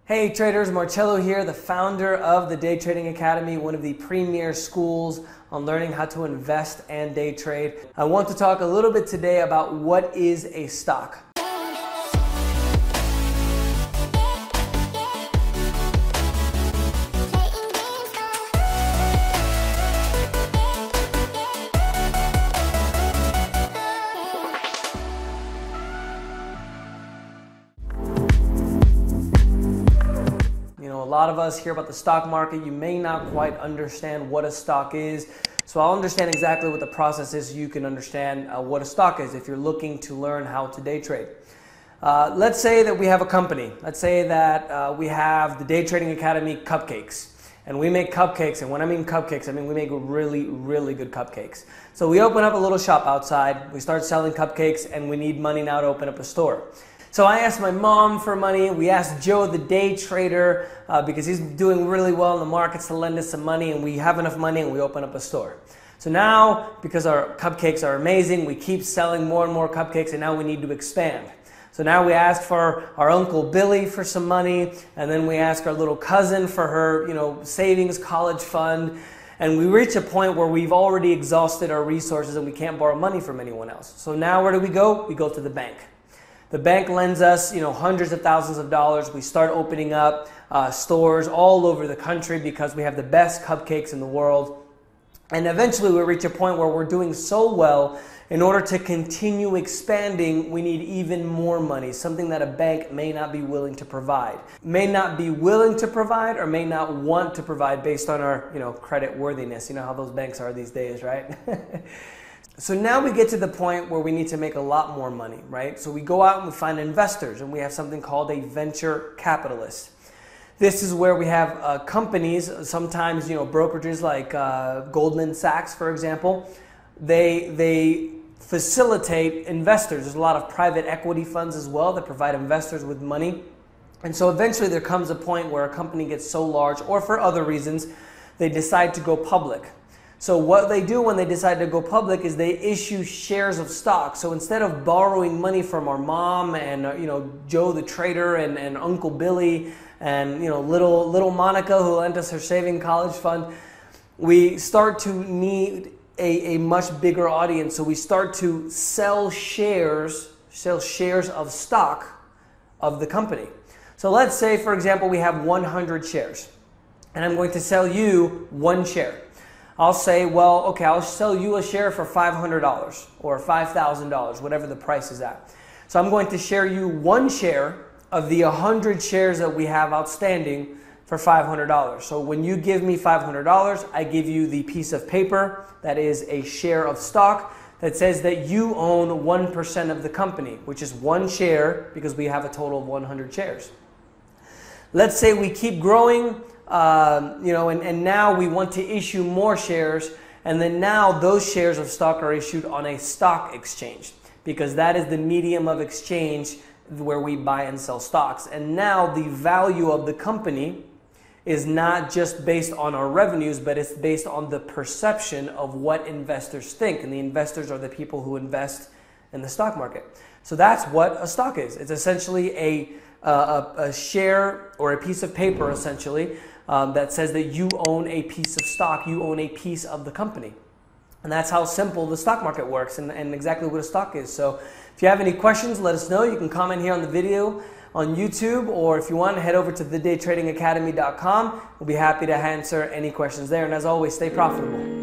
Hey traders, Marcello here, the founder of the Day Trading Academy, one of the premier schools on learning how to invest and day trade. I want to talk a little bit today about what is a stock. A lot of us hear about the stock market. You may not quite understand what a stock is. So I'll understand exactly what the process is so you can understand what a stock is if you're looking to learn how to day trade. Let's say that we have a company. Let's say that we have the Day Trading Academy cupcakes. And we make cupcakes, and when I mean cupcakes, I mean we make really, really good cupcakes. So we open up a little shop outside, we start selling cupcakes, and we need money now to open up a store. So I asked my mom for money, we asked Joe the day trader because he's doing really well in the markets to lend us some money, and we have enough money and we open up a store. So now, because our cupcakes are amazing, we keep selling more and more cupcakes, and now we need to expand. So now we ask for our Uncle Billy for some money, and then we ask our little cousin for her, savings college fund, and we reach a point where we've already exhausted our resources and we can't borrow money from anyone else. So now where do? We go to the bank. The bank lends us, hundreds of thousands of dollars. We start opening up stores all over the country because we have the best cupcakes in the world. And eventually we reach a point where we're doing so well, in order to continue expanding, we need even more money, something that a bank may not be willing to provide. May not be willing to provide or may not want to provide based on our, credit worthiness. You know how those banks are these days, right? So now we get to the point where we need to make a lot more money, right? So we go out and we find investors, and we have something called a venture capitalist. This is where we have companies, sometimes brokerages like Goldman Sachs, for example. They facilitate investors. There's a lot of private equity funds as well that provide investors with money. And so eventually there comes a point where a company gets so large, or for other reasons, they decide to go public. So what they do when they decide to go public is they issue shares of stock. So instead of borrowing money from our mom and Joe the trader and Uncle Billy and little Monica who lent us her saving college fund, we start to need a much bigger audience. So we start to sell shares of stock of the company. So let's say, for example, we have 100 shares, and I'm going to sell you one share. I'll say, well, okay, I'll sell you a share for $500 or $5,000, whatever the price is at. So I'm going to share you one share of the 100 shares that we have outstanding for $500. So when you give me $500, I give you the piece of paper that is a share of stock that says that you own 1% of the company, which is one share because we have a total of 100 shares. Let's say we keep growing, and now we want to issue more shares, and then now those shares of stock are issued on a stock exchange because that is the medium of exchange where we buy and sell stocks. And now the value of the company is not just based on our revenues, but it's based on the perception of what investors think, and the investors are the people who invest in the stock market. So that's what a stock is. It's essentially a share or a piece of paper, essentially, that says that you own a piece of stock, you own a piece of the company. And that's how simple the stock market works and exactly what a stock is. So if you have any questions, let us know. You can comment here on the video on YouTube, or if you want, head over to thedaytradingacademy.com. We'll be happy to answer any questions there. And as always, stay profitable.